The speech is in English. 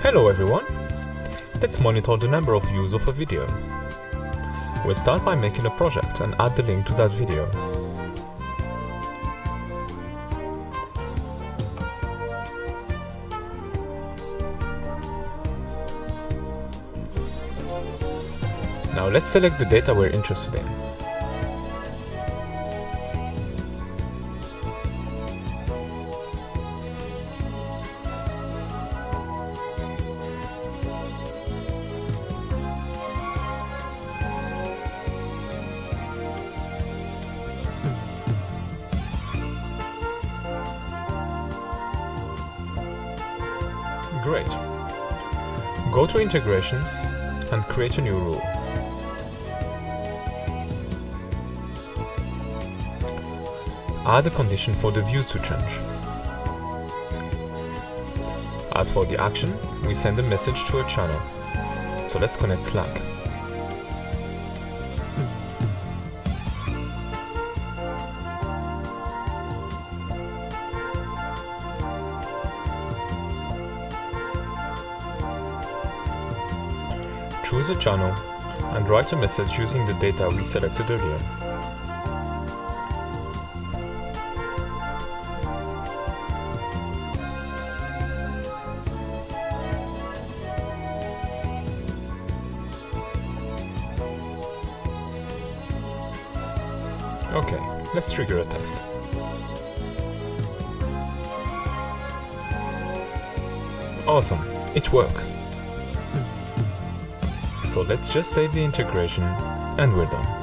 Hello everyone! Let's monitor the number of views of a video. We'll start by making a project and add the link to that video. Now let's select the data we're interested in. Great. Go to Integrations and create a new rule. Add a condition for the views to change. As for the action, we send a message to a channel. So let's connect Slack. Choose a channel and write a message using the data we selected earlier. Okay, let's trigger a test. Awesome, it works. So let's just save the integration and we're done.